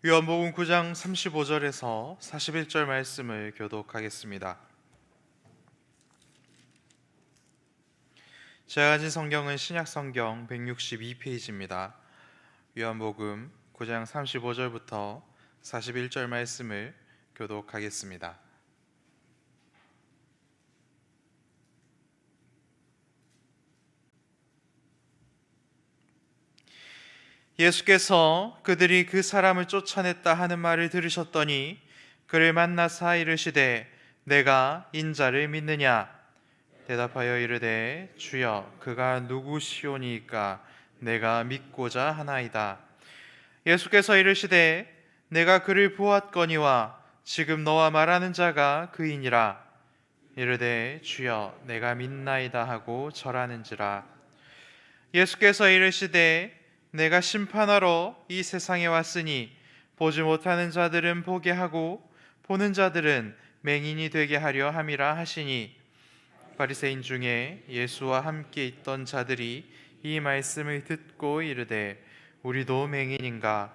요한복음 9장 35절에서 41절 말씀을 교독하겠습니다. 제가 가진 성경은 신약성경 162페이지입니다. 요한복음 9장 35절부터 41절 말씀을 교독하겠습니다. 예수께서 그들이 그 사람을 쫓아냈다 하는 말을 들으셨더니 그를 만나사 이르시되 내가 인자를 믿느냐? 대답하여 이르되 주여 그가 누구시오니이까 내가 믿고자 하나이다. 예수께서 이르시되 내가 그를 보았거니와 지금 너와 말하는 자가 그이니라. 이르되 주여 내가 믿나이다 하고 절하는지라. 예수께서 이르시되 내가 심판하러 이 세상에 왔으니 보지 못하는 자들은 보게 하고 보는 자들은 맹인이 되게 하려 함이라 하시니 바리새인 중에 예수와 함께 있던 자들이 이 말씀을 듣고 이르되 우리도 맹인인가?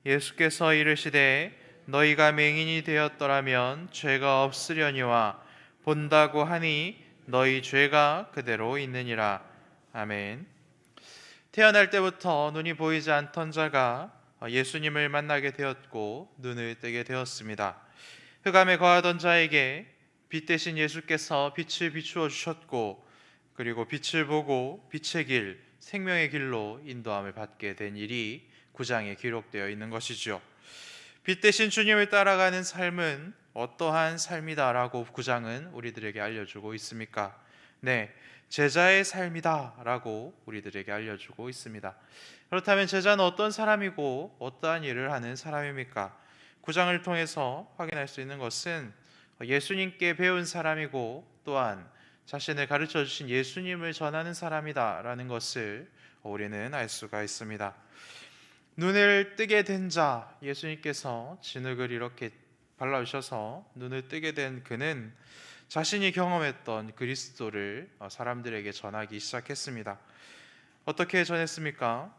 예수께서 이르시되 너희가 맹인이 되었더라면 죄가 없으려니와 본다고 하니 너희 죄가 그대로 있느니라. 아멘. 태어날 때부터 눈이 보이지 않던 자가 예수님을 만나게 되었고 눈을 뜨게 되었습니다. 흑암에 거하던 자에게 빛 대신 예수께서 빛을 비추어 주셨고 그리고 빛을 보고 빛의 길, 생명의 길로 인도함을 받게 된 일이 9장에 기록되어 있는 것이죠. 빛 대신 주님을 따라가는 삶은 어떠한 삶이다라고 9장은 우리들에게 알려주고 있습니까? 네, 제자의 삶이다 라고 우리들에게 알려주고 있습니다. 그렇다면 제자는 어떤 사람이고 어떠한 일을 하는 사람입니까? 9장을 통해서 확인할 수 있는 것은 예수님께 배운 사람이고 또한 자신을 가르쳐 주신 예수님을 전하는 사람이다 라는 것을 우리는 알 수가 있습니다. 눈을 뜨게 된 자, 예수님께서 진흙을 이렇게 발라주셔서 눈을 뜨게 된 그는 자신이 경험했던 그리스도를 사람들에게 전하기 시작했습니다. 어떻게 전했습니까?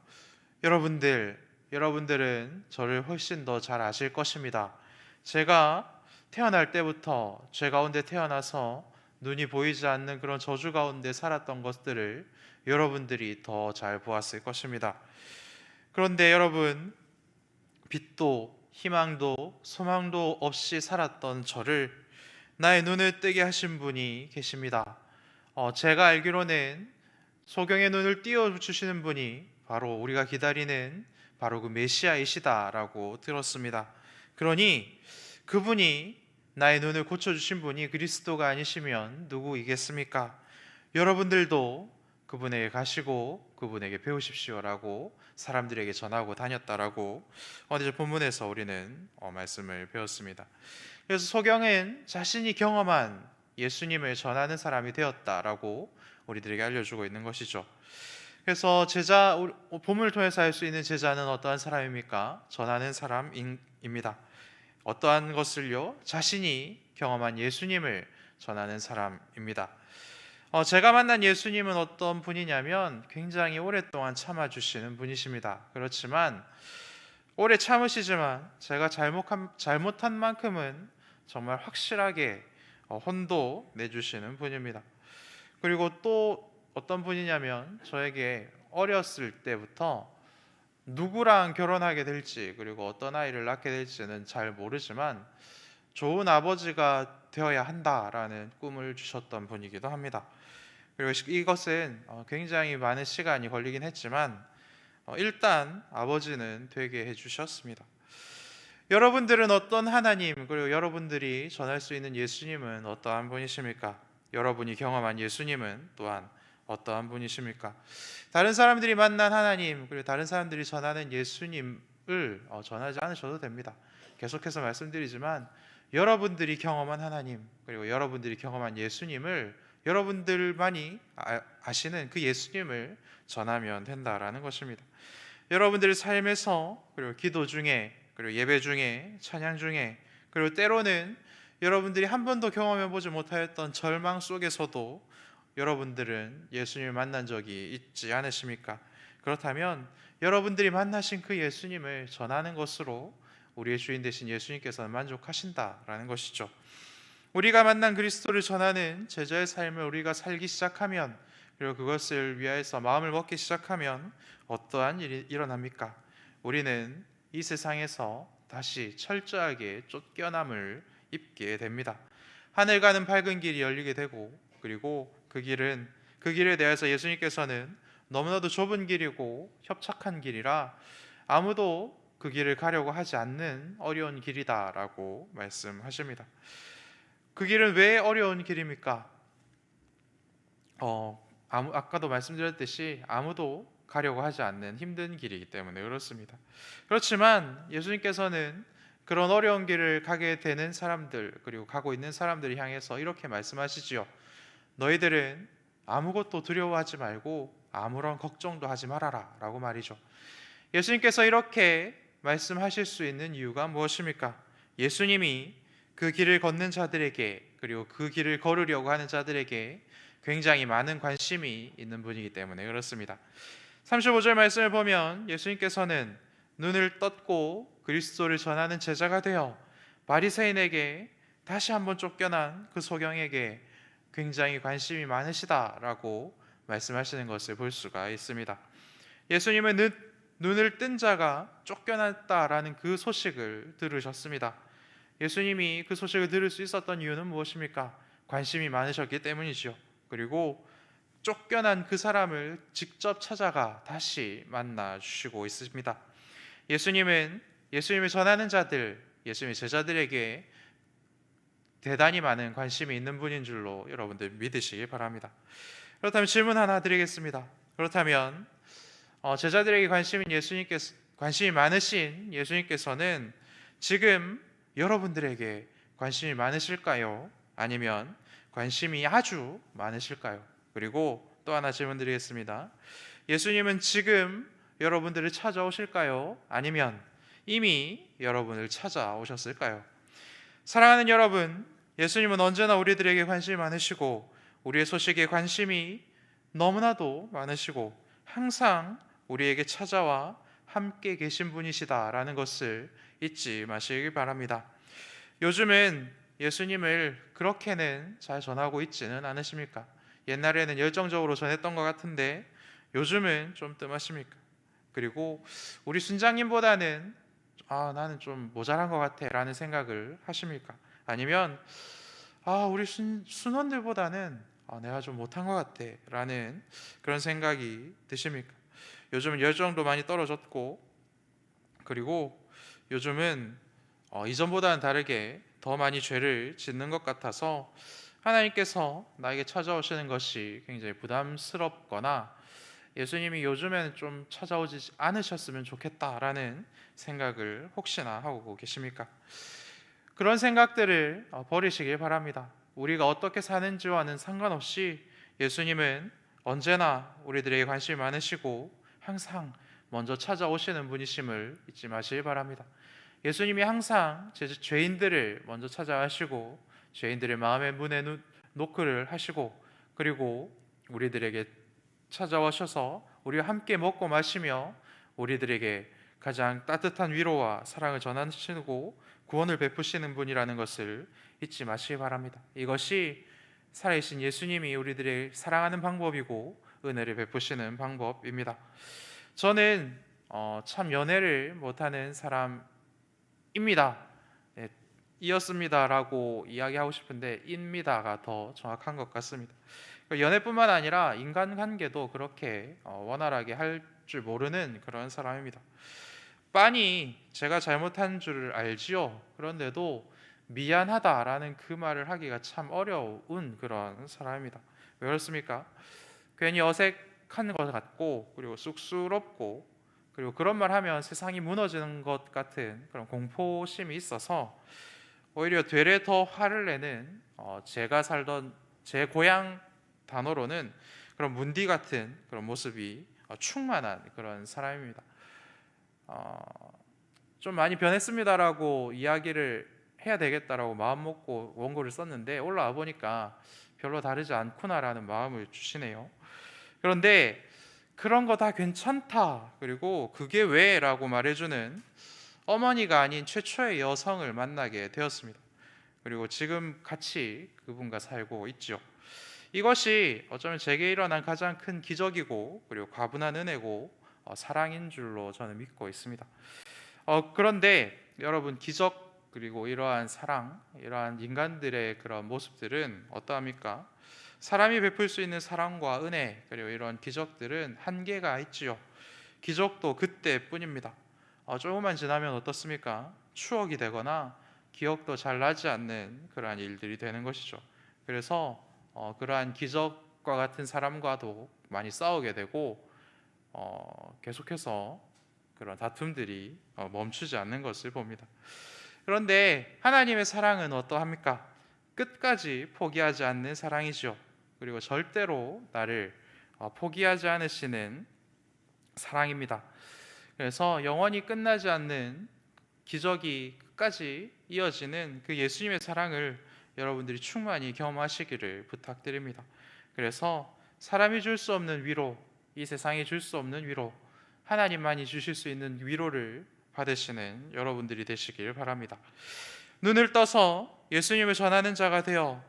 여러분들은 저를 훨씬 더 잘 아실 것입니다. 제가 태어날 때부터 죄 가운데 태어나서 눈이 보이지 않는 그런 저주 가운데 살았던 것들을 여러분들이 더 잘 보았을 것입니다. 그런데 여러분, 빛도 희망도 소망도 없이 살았던 저를 나의 눈을 뜨게 하신 분이 계십니다. 제가 알기로는 소경의 눈을 띄워주시는 분이 바로 우리가 기다리는 바로 그 메시아이시다라고 들었습니다. 그러니 그분이 나의 눈을 고쳐주신 분이 그리스도가 아니시면 누구이겠습니까? 여러분들도 그분에게 가시고 그분에게 배우십시오라고 사람들에게 전하고 다녔다라고 오늘 본문에서 우리는 말씀을 배웠습니다. 그래서 소경은 자신이 경험한 예수님을 전하는 사람이 되었다라고 우리들에게 알려주고 있는 것이죠. 그래서 본문을 통해서 알 수 있는 제자는 어떠한 사람입니까? 전하는 사람입니다. 어떠한 것을요? 자신이 경험한 예수님을 전하는 사람입니다. 제가 만난 예수님은 어떤 분이냐면 굉장히 오랫동안 참아주시는 분이십니다. 그렇지만 오래 참으시지만 제가 잘못한 만큼은 정말 확실하게 혼도 내주시는 분입니다. 그리고 또 어떤 분이냐면 저에게 어렸을 때부터 누구랑 결혼하게 될지 그리고 어떤 아이를 낳게 될지는 잘 모르지만 좋은 아버지가 되어야 한다라는 꿈을 주셨던 분이기도 합니다. 그리고 이것은 굉장히 많은 시간이 걸리긴 했지만 일단 아버지는 되게 해주셨습니다. 여러분들은 어떤 하나님 그리고 여러분들이 전할 수 있는 예수님은 어떠한 분이십니까? 여러분이 경험한 예수님은 또한 어떠한 분이십니까? 다른 사람들이 만난 하나님 그리고 다른 사람들이 전하는 예수님을 전하지 않으셔도 됩니다. 계속해서 말씀드리지만 여러분들이 경험한 하나님 그리고 여러분들이 경험한 예수님을 여러분들만이 아시는 그 예수님을 전하면 된다라는 것입니다. 여러분들의 삶에서 그리고 기도 중에 그리고 예배 중에 찬양 중에 그리고 때로는 여러분들이 한 번도 경험해 보지 못하였던 절망 속에서도 여러분들은 예수님을 만난 적이 있지 않으십니까? 그렇다면 여러분들이 만나신 그 예수님을 전하는 것으로 우리의 주인 되신 예수님께서는 만족하신다라는 것이죠. 우리가 만난 그리스도를 전하는 제자의 삶을 우리가 살기 시작하면, 그리고 그것을 위하여서 마음을 먹기 시작하면 어떠한 일이 일어납니까? 우리는 이 세상에서 다시 철저하게 쫓겨남을 입게 됩니다. 하늘 가는 밝은 길이 열리게 되고, 그리고 그 길에 대해서 예수님께서는 너무나도 좁은 길이고 협착한 길이라 아무도 그 길을 가려고 하지 않는 어려운 길이다라고 말씀하십니다. 그 길은 왜 어려운 길입니까? 아까도 말씀드렸듯이 아무도 가려고 하지 않는 힘든 길이기 때문에 그렇습니다. 그렇지만 예수님께서는 그런 어려운 길을 가게 되는 사람들, 그리고 가고 있는 사람들을 향해서 이렇게 말씀하시지요. 너희들은 아무것도 두려워하지 말고 아무런 걱정도 하지 말아라 라고 말이죠. 예수님께서 이렇게 말씀하실 수 있는 이유가 무엇입니까? 예수님이 그 길을 걷는 자들에게, 그리고 그 길을 걸으려고 하는 자들에게 굉장히 많은 관심이 있는 분이기 때문에 그렇습니다. 35절 말씀을 보면 예수님께서는 눈을 떴고 그리스도를 전하는 제자가 되어 바리새인에게, 다시 한번 쫓겨난 그 소경에게 굉장히 관심이 많으시다라고 말씀하시는 것을 볼 수가 있습니다. 예수님은 눈을 뜬 자가 쫓겨났다라는 그 소식을 들으셨습니다. 예수님이 그 소식을 들을 수 있었던 이유는 무엇입니까? 관심이 많으셨기 때문이죠. 그리고 쫓겨난 그 사람을 직접 찾아가 다시 만나 주시고 있습니다. 예수님은 예수님을 전하는 자들, 예수님의 제자들에게 대단히 많은 관심이 있는 분인 줄로 여러분들 믿으시기 바랍니다. 그렇다면 질문 하나 드리겠습니다. 그렇다면 제자들에게 관심이 많으신 예수님께서는 지금 여러분들에게 관심이 많으실까요? 아니면 관심이 아주 많으실까요? 그리고 또 하나 질문 드리겠습니다. 예수님은 지금 여러분들을 찾아오실까요? 아니면 이미 여러분을 찾아오셨을까요? 사랑하는 여러분, 예수님은 언제나 우리들에게 관심이 많으시고 우리의 소식에 관심이 너무나도 많으시고 항상 우리에게 찾아와 함께 계신 분이시다라는 것을 잊지 마시기 바랍니다. 요즘은 예수님을 그렇게는 잘 전하고 있지는 않으십니까? 옛날에는 열정적으로 전했던 것 같은데 요즘은 좀 뜸하십니까? 그리고 우리 순장님보다는 나는 좀 모자란 것 같아 라는 생각을 하십니까? 아니면 우리 순원들보다는 내가 좀 못한 것 같아 라는 그런 생각이 드십니까? 요즘은 열정도 많이 떨어졌고, 그리고 요즘은 이전보다는 다르게 더 많이 죄를 짓는 것 같아서 하나님께서 나에게 찾아오시는 것이 굉장히 부담스럽거나 예수님이 요즘에는 좀 찾아오지 않으셨으면 좋겠다라는 생각을 혹시나 하고 계십니까? 그런 생각들을 버리시길 바랍니다. 우리가 어떻게 사는지와는 상관없이 예수님은 언제나 우리들에게 관심이 많으시고 항상 먼저 찾아오시는 분이심을 잊지 마시기 바랍니다. 예수님이 항상 죄인들을 먼저 찾아가시고 죄인들의 마음의 문에 노크를 하시고, 그리고 우리들에게 찾아오셔서 우리와 함께 먹고 마시며 우리들에게 가장 따뜻한 위로와 사랑을 전하시고 구원을 베푸시는 분이라는 것을 잊지 마시기 바랍니다. 이것이 살아계신 예수님이 우리들을 사랑하는 방법이고 은혜를 베푸시는 방법입니다. 저는 참 연애를 못하는 사람입니다. 이었습니다라고 이야기하고 싶은데 입니다가 더 정확한 것 같습니다. 연애뿐만 아니라 인간관계도 그렇게 원활하게 할 줄 모르는 그런 사람입니다. 빤히 제가 잘못한 줄 알지요. 그런데도 미안하다라는 그 말을 하기가 참 어려운 그런 사람입니다. 왜 그렇습니까? 괜히 어색한 것 같고, 그리고 쑥스럽고, 그리고 그런 말 하면 세상이 무너지는 것 같은 그런 공포심이 있어서 오히려 되레 더 화를 내는 제가 살던 제 고향 단어로는 그런 문디 같은 그런 모습이 충만한 그런 사람입니다. 좀 많이 변했습니다라고 이야기를 해야 되겠다라고 마음 먹고 원고를 썼는데 올라와 보니까 별로 다르지 않구나라는 마음을 주시네요. 그런데 그런 거 다 괜찮다, 그리고 그게 왜? 라고 말해주는 어머니가 아닌 최초의 여성을 만나게 되었습니다. 그리고 지금 같이 그분과 살고 있죠. 이것이 어쩌면 제게 일어난 가장 큰 기적이고 그리고 과분한 은혜고 사랑인 줄로 저는 믿고 있습니다. 그런데 여러분, 기적 그리고 이러한 사랑, 이러한 인간들의 그런 모습들은 어떠합니까? 사람이 베풀 수 있는 사랑과 은혜 그리고 이런 기적들은 한계가 있지요. 기적도 그때뿐입니다. 조금만 지나면 어떻습니까? 추억이 되거나 기억도 잘 나지 않는 그러한 일들이 되는 것이죠. 그래서 그러한 기적과 같은 사람과도 많이 싸우게 되고 계속해서 그런 다툼들이 멈추지 않는 것을 봅니다. 그런데 하나님의 사랑은 어떠합니까? 끝까지 포기하지 않는 사랑이죠. 그리고 절대로 나를 포기하지 않으시는 사랑입니다. 그래서 영원히 끝나지 않는 기적이 끝까지 이어지는 그 예수님의 사랑을 여러분들이 충만히 경험하시기를 부탁드립니다. 그래서 사람이 줄 수 없는 위로, 이 세상이 줄 수 없는 위로, 하나님만이 주실 수 있는 위로를 받으시는 여러분들이 되시길 바랍니다. 눈을 떠서 예수님을 전하는 자가 되어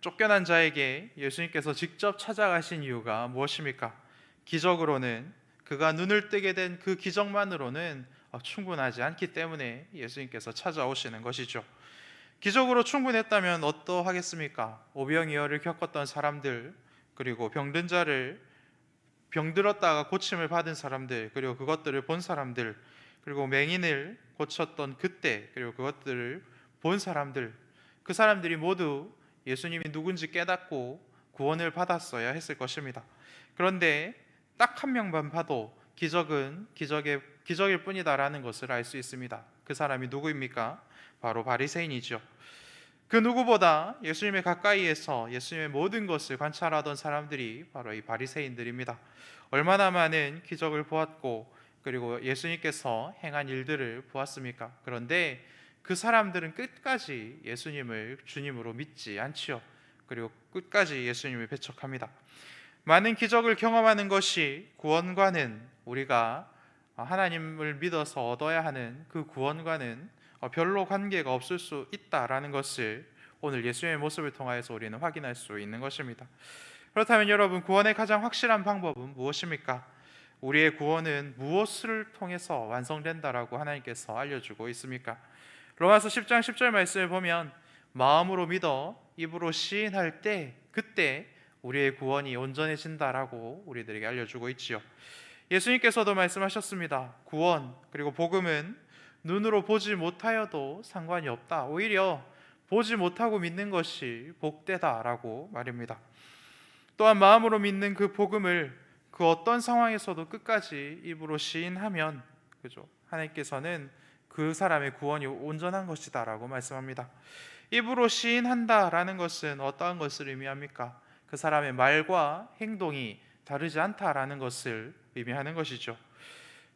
쫓겨난 자에게 예수님께서 직접 찾아가신 이유가 무엇입니까? 기적으로는, 그가 눈을 뜨게 된 그 기적만으로는 충분하지 않기 때문에 예수님께서 찾아오시는 것이죠. 기적으로 충분했다면 어떠하겠습니까? 오병이어를 겪었던 사람들, 그리고 병든 자를 병들었다가 고침을 받은 사람들, 그리고 그것들을 본 사람들, 그리고 맹인을 고쳤던 그때, 그리고 그것들을 본 사람들, 그 사람들이 모두 예수님이 누군지 깨닫고 구원을 받았어야 했을 것입니다. 그런데 딱 한 명만 봐도 기적일 뿐이다라는 것을 알 수 있습니다. 그 사람이 누구입니까? 바로 바리새인이죠. 그 누구보다 예수님의 가까이에서 예수님의 모든 것을 관찰하던 사람들이 바로 이 바리새인들입니다. 얼마나 많은 기적을 보았고 그리고 예수님께서 행한 일들을 보았습니까? 그런데 그 사람들은 끝까지 예수님을 주님으로 믿지 않지요. 그리고 끝까지 예수님을 배척합니다. 많은 기적을 경험하는 것이 구원과는, 우리가 하나님을 믿어서 얻어야 하는 그 구원과는 별로 관계가 없을 수 있다라는 것을 오늘 예수님의 모습을 통하여서 우리는 확인할 수 있는 것입니다. 그렇다면 여러분, 구원의 가장 확실한 방법은 무엇입니까? 우리의 구원은 무엇을 통해서 완성된다라고 하나님께서 알려주고 있습니까? 로마서 10장 10절 말씀을 보면 마음으로 믿어 입으로 시인할 때 그때 우리의 구원이 온전해진다라고 우리들에게 알려주고 있지요. 예수님께서도 말씀하셨습니다. 구원 그리고 복음은 눈으로 보지 못하여도 상관이 없다. 오히려 보지 못하고 믿는 것이 복되다라고 말입니다. 또한 마음으로 믿는 그 복음을 그 어떤 상황에서도 끝까지 입으로 시인하면, 그죠? 하나님께서는 그 사람의 구원이 온전한 것이다라고 말씀합니다. 입으로 시인한다라는 것은 어떠한 것을 의미합니까? 그 사람의 말과 행동이 다르지 않다라는 것을 의미하는 것이죠.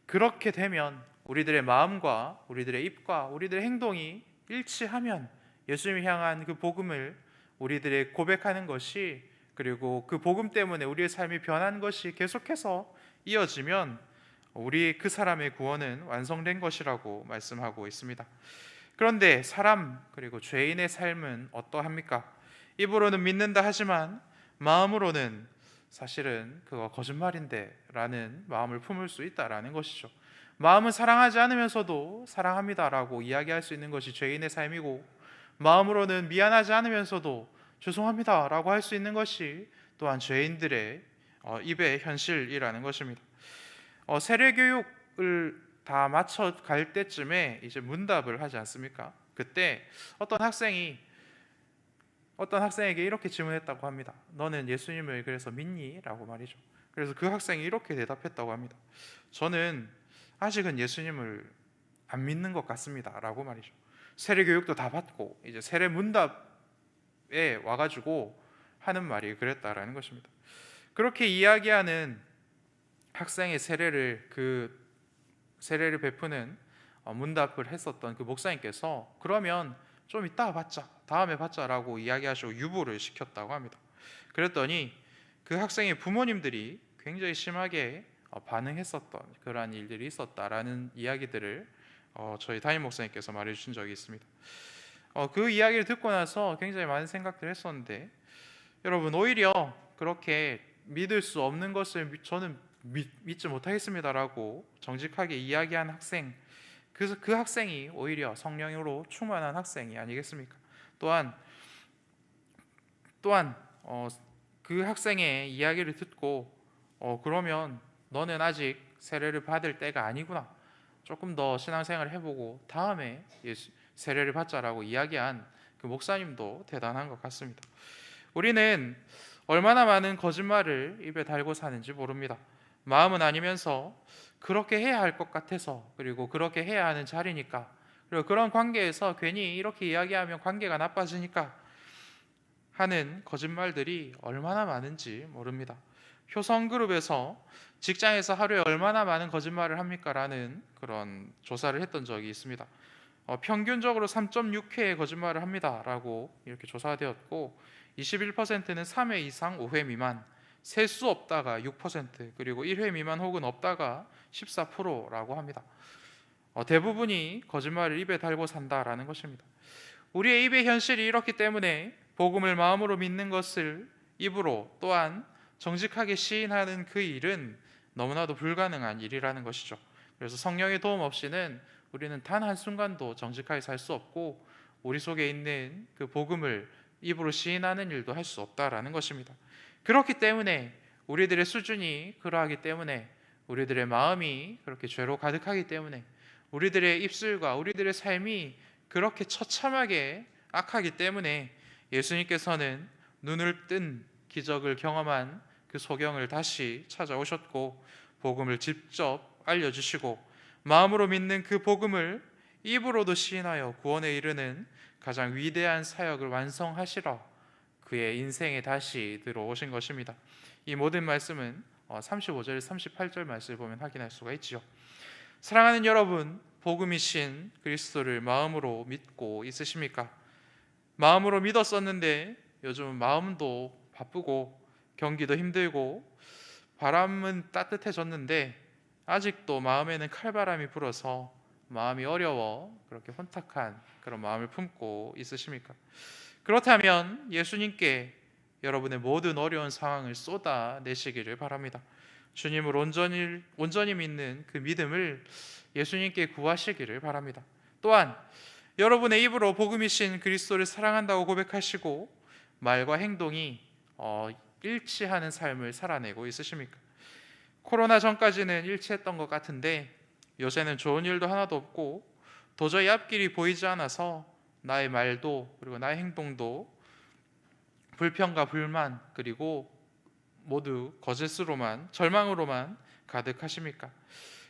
그렇게 되면 우리들의 마음과 우리들의 입과 우리들의 행동이 일치하면 예수님을 향한 그 복음을 우리들의 고백하는 것이, 그리고 그 복음 때문에 우리의 삶이 변한 것이 계속해서 이어지면 우리 그 사람의 구원은 완성된 것이라고 말씀하고 있습니다. 그런데 사람 그리고 죄인의 삶은 어떠합니까? 입으로는 믿는다 하지만 마음으로는 사실은 그거 거짓말인데 라는 마음을 품을 수 있다라는 것이죠. 마음은 사랑하지 않으면서도 사랑합니다라고 이야기할 수 있는 것이 죄인의 삶이고, 마음으로는 미안하지 않으면서도 죄송합니다라고 할 수 있는 것이 또한 죄인들의 입의 현실이라는 것입니다. 세례 교육을 다 마쳐 갈 때쯤에 이제 문답을 하지 않습니까? 그때 어떤 학생에게 이렇게 질문했다고 합니다. 너는 예수님을 그래서 믿니? 라고 말이죠. 그래서 그 학생이 이렇게 대답했다고 합니다. 저는 아직은 예수님을 안 믿는 것 같습니다. 라고 말이죠. 세례 교육도 다 받고 이제 세례 문답에 와가지고 하는 말이 그랬다라는 것입니다. 그렇게 이야기하는 학생의 세례를 베푸는 문답을 했었던 그 목사님께서 그러면 좀 이따 받자, 다음에 받자라고 이야기하시고 유보를 시켰다고 합니다. 그랬더니 그 학생의 부모님들이 굉장히 심하게 반응했었던 그러한 일들이 있었다라는 이야기들을 저희 담임 목사님께서 말해주신 적이 있습니다. 그 이야기를 듣고 나서 굉장히 많은 생각들을 했었는데, 여러분, 오히려 그렇게 믿을 수 없는 것을 저는 믿지 못하겠습니다라고 정직하게 이야기한 학생, 그 학생이 오히려 성령으로 충만한 학생이 아니겠습니까? 또한 그 학생의 이야기를 듣고 그러면 너는 아직 세례를 받을 때가 아니구나, 조금 더 신앙생활을 해보고 다음에 세례를 받자라고 이야기한 그 목사님도 대단한 것 같습니다. 우리는 얼마나 많은 거짓말을 입에 달고 사는지 모릅니다. 마음은 아니면서 그렇게 해야 할 것 같아서, 그리고 그렇게 해야 하는 자리니까, 그리고 그런 관계에서 괜히 이렇게 이야기하면 관계가 나빠지니까 하는 거짓말들이 얼마나 많은지 모릅니다. 효성그룹에서 직장에서 하루에 얼마나 많은 거짓말을 합니까? 라는 그런 조사를 했던 적이 있습니다. 평균적으로 3.6회의 거짓말을 합니다 라고 이렇게 조사가 되었고, 21%는 3회 이상 5회 미만, 셀 수 없다가 6%, 그리고 1회 미만 혹은 없다가 14%라고 합니다. 대부분이 거짓말을 입에 달고 산다라는 것입니다. 우리의 입의 현실이 이렇기 때문에 복음을 마음으로 믿는 것을 입으로 또한 정직하게 시인하는 그 일은 너무나도 불가능한 일이라는 것이죠. 그래서 성령의 도움 없이는 우리는 단 한순간도 정직하게 살 수 없고, 우리 속에 있는 그 복음을 입으로 시인하는 일도 할 수 없다라는 것입니다. 그렇기 때문에 우리들의 수준이 그러하기 때문에, 우리들의 마음이 그렇게 죄로 가득하기 때문에, 우리들의 입술과 우리들의 삶이 그렇게 처참하게 악하기 때문에 예수님께서는 눈을 뜬 기적을 경험한 그 소경을 다시 찾아오셨고 복음을 직접 알려주시고, 마음으로 믿는 그 복음을 입으로도 시인하여 구원에 이르는 가장 위대한 사역을 완성하시러 그의 인생에 다시 들어오신 것입니다. 이 모든 말씀은 35절 38절 말씀을 보면 확인할 수가 있죠. 사랑하는 여러분, 복음이신 그리스도를 마음으로 믿고 있으십니까? 마음으로 믿었었는데 요즘은 마음도 바쁘고 경기도 힘들고 바람은 따뜻해졌는데 아직도 마음에는 칼바람이 불어서 마음이 어려워 그렇게 혼탁한 그런 마음을 품고 있으십니까? 그렇다면 예수님께 여러분의 모든 어려운 상황을 쏟아내시기를 바랍니다. 주님을 온전히 믿는 그 믿음을 예수님께 구하시기를 바랍니다. 또한 여러분의 입으로 복음이신 그리스도를 사랑한다고 고백하시고 말과 행동이 일치하는 삶을 살아내고 있으십니까? 코로나 전까지는 일치했던 것 같은데 요새는 좋은 일도 하나도 없고 도저히 앞길이 보이지 않아서 나의 말도 그리고 나의 행동도 불평과 불만 그리고 모두 거짓으로만, 절망으로만 가득하십니까?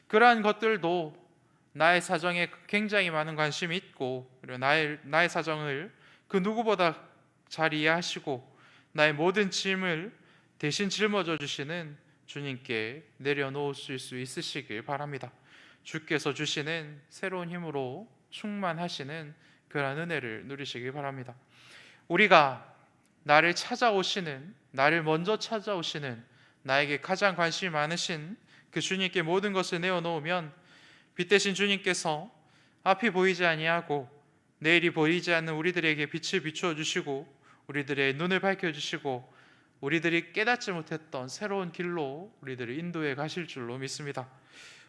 그러한 것들도 나의 사정에 굉장히 많은 관심이 있고, 그리고 나의 사정을 그 누구보다 잘 이해하시고 나의 모든 짐을 대신 짊어져 주시는 주님께 내려놓으실 수 있으시길 바랍니다. 주께서 주시는 새로운 힘으로 충만하시는 그런 은혜를 누리시길 바랍니다. 우리가 나를 먼저 찾아오시는, 나에게 가장 관심이 많으신 그 주님께 모든 것을 내어놓으면 빛 대신 주님께서 앞이 보이지 아니하고 내일이 보이지 않는 우리들에게 빛을 비추어 주시고 우리들의 눈을 밝혀주시고 우리들이 깨닫지 못했던 새로운 길로 우리들을 인도해 가실 줄로 믿습니다.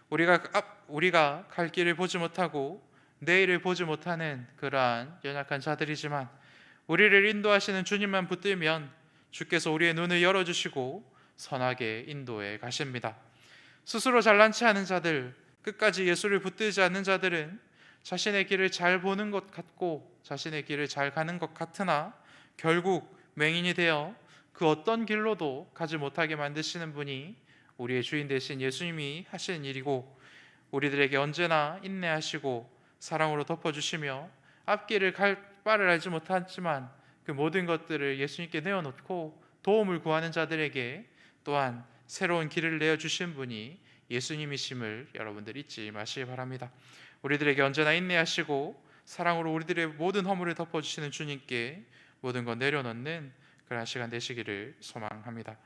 우리가 갈 길을 보지 못하고 내일을 보지 못하는 그러한 연약한 자들이지만 우리를 인도하시는 주님만 붙들면 주께서 우리의 눈을 열어주시고 선하게 인도해 가십니다. 스스로 잘난 체 하는 자들, 끝까지 예수를 붙들지 않는 자들은 자신의 길을 잘 보는 것 같고 자신의 길을 잘 가는 것 같으나 결국 맹인이 되어 그 어떤 길로도 가지 못하게 만드시는 분이 우리의 주인 되신 예수님이 하시는 일이고, 우리들에게 언제나 인내하시고 사랑으로 덮어주시며 앞길을 갈 바를 알지 못하지만 그 모든 것들을 예수님께 내어놓고 도움을 구하는 자들에게 또한 새로운 길을 내어주신 분이 예수님이심을 여러분들 잊지 마시기 바랍니다. 우리들에게 언제나 인내하시고 사랑으로 우리들의 모든 허물을 덮어주시는 주님께 모든 것 내려놓는 그런 시간 되시기를 소망합니다.